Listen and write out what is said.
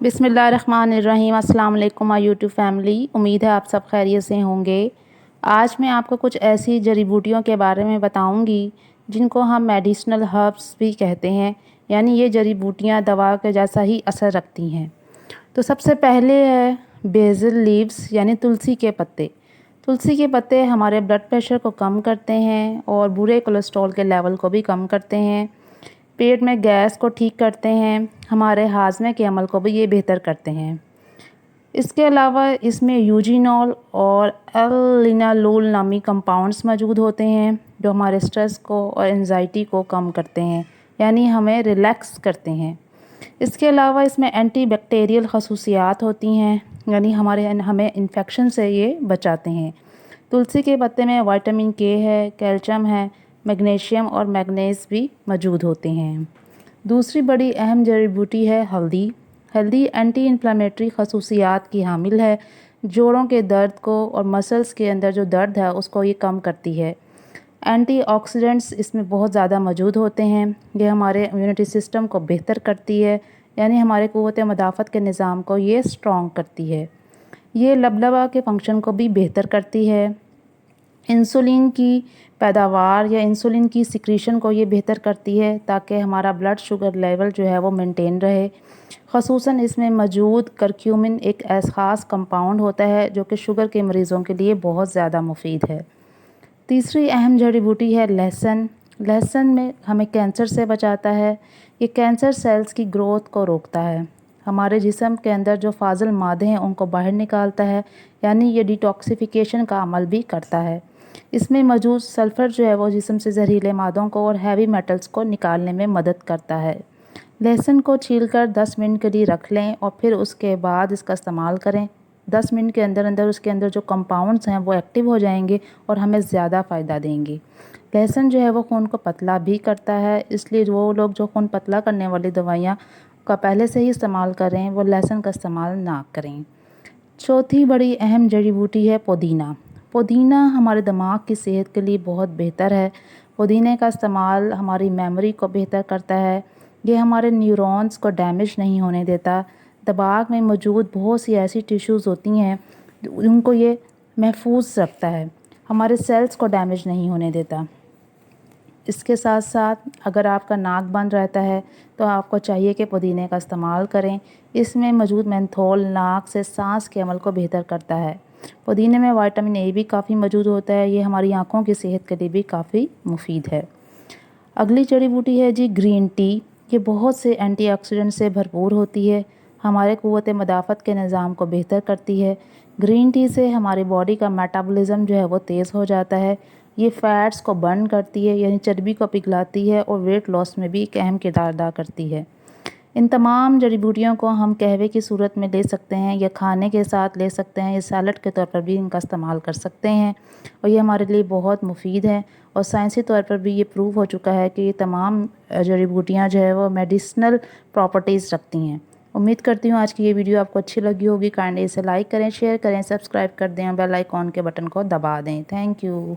बिस्मिल्लाहिर्रहमानिर्रहीम। अस्सलाम वालेकुम माय यूट्यूब फैमिली। उम्मीद है आप सब खैरियत से होंगे। आज मैं आपको कुछ ऐसी जड़ी बूटियों के बारे में बताऊंगी जिनको हम मेडिसिनल हर्ब्स भी कहते हैं, यानी ये जड़ी बूटियाँ दवा के जैसा ही असर रखती हैं। तो सबसे पहले है बेसिल लीव्स, यानी तुलसी के पत्ते। तुलसी के पत्ते हमारे ब्लड प्रेशर को कम करते हैं और बुरे कोलेस्ट्रॉल के लेवल को भी कम करते हैं। पेट में गैस को ठीक करते हैं, हमारे हाजमे के अमल को भी ये बेहतर करते हैं। इसके अलावा इसमें यूजिनॉल और एल-लिनालोल नामी कंपाउंड्स मौजूद होते हैं जो हमारे स्ट्रेस को और एंजाइटी को कम करते हैं, यानी हमें रिलैक्स करते हैं। इसके अलावा इसमें एंटी बैक्टीरियल खसूसियात होती हैं, यानी हमें इन्फेक्शन से ये बचाते हैं। तुलसी के पत्ते में विटामिन के है, कैल्शियम है, मैग्नीशियम और मैग्नीज भी मौजूद होते हैं। दूसरी बड़ी अहम जड़ी बूटी है हल्दी। हल्दी एंटी इन्फ्लेमेटरी खसूसियात की हामिल है, जोड़ों के दर्द को और मसल्स के अंदर जो दर्द है उसको ये कम करती है। एंटीऑक्सीडेंट्स इसमें बहुत ज़्यादा मौजूद होते हैं, ये हमारे इम्यूनिटी सिस्टम को बेहतर करती है, यानी हमारे क़ुव्वत मदाफ़त के निज़ाम को ये स्ट्रॉन्ग करती है। ये लबलबा के फंक्शन को भी बेहतर करती है। इंसुलिन की पैदावार या इंसुलिन की सिक्रीशन को ये बेहतर करती है ताकि हमारा ब्लड शुगर लेवल जो है वो मेंटेन रहे। ख़ुसूसन इसमें मौजूद करक्यूमिन एक ख़ास कंपाउंड होता है जो कि शुगर के मरीज़ों के लिए बहुत ज़्यादा मुफीद है। तीसरी अहम जड़ी बूटी है लहसुन। लहसुन में हमें कैंसर से बचाता है, ये कैंसर सेल्स की ग्रोथ को रोकता है, हमारे जिस्म के अंदर जो फाजिल मादे हैं उनको बाहर निकालता है, यानी ये डिटॉक्सिफिकेशन का अमल भी करता है। इसमें मौजूद सल्फ़र जो है वो जिस्म से जहरीले मादों को और हैवी मेटल्स को निकालने में मदद करता है। लहसुन को छीलकर 10 मिनट के लिए रख लें और फिर उसके बाद इसका इस्तेमाल करें। 10 मिनट के अंदर अंदर उसके अंदर जो कंपाउंड्स हैं वो एक्टिव हो जाएंगे और हमें ज़्यादा फ़ायदा देंगे। लहसुन जो है वो खून को पतला भी करता है, इसलिए वो लोग जो खून पतला करने वाली दवाइयाँ का पहले से ही इस्तेमाल करें वो लहसुन का इस्तेमाल ना करें। चौथी बड़ी अहम जड़ी बूटी है पुदीना। पुदीना हमारे दिमाग की सेहत के लिए बहुत बेहतर है। पुदीने का इस्तेमाल हमारी मेमोरी को बेहतर करता है, ये हमारे न्यूरॉन्स को डैमेज नहीं होने देता। दिमाग में मौजूद बहुत सी ऐसी टिश्यूज़ होती हैं उनको ये महफूज रखता है, हमारे सेल्स को डैमेज नहीं होने देता। इसके साथ साथ अगर आपका नाक बंद रहता है तो आपको चाहिए कि पुदीने का इस्तेमाल करें। इसमें मौजूद मेंथोल नाक से सांस के अमल को बेहतर करता है। पुदीने में विटामिन ए भी काफ़ी मौजूद होता है, ये हमारी आँखों की सेहत के लिए भी काफ़ी मुफीद है। अगली जड़ी बूटी है जी ग्रीन टी। ये बहुत से एंटीऑक्सीडेंट से भरपूर होती है, हमारे क़ुव्वत मदाफ़त के निज़ाम को बेहतर करती है। ग्रीन टी से हमारी बॉडी का मेटाबॉलिज़्म जो है वो तेज़ हो जाता है, ये फ़ैट्स को बर्न करती है, यानी चर्बी को पिघलाती है और वेट लॉस में भी एक अहम किरदार अदा करती है। इन तमाम जड़ी बूटियों को हम कहवे की सूरत में ले सकते हैं या खाने के साथ ले सकते हैं, या सैलड के तौर पर भी इनका इस्तेमाल कर सकते हैं और ये हमारे लिए बहुत मुफीद है। और साइंसी तौर पर भी ये प्रूव हो चुका है कि ये तमाम जड़ी बूटियाँ जो है वो मेडिसिनल प्रॉपर्टीज़ रखती हैं। उम्मीद करती हूँ आज की ये वीडियो आपको अच्छी लगी होगी। काइंडली इसे लाइक करें, शेयर करें, सब्सक्राइब कर दें और बेल आइकॉन के बटन को दबा दें। Thank you.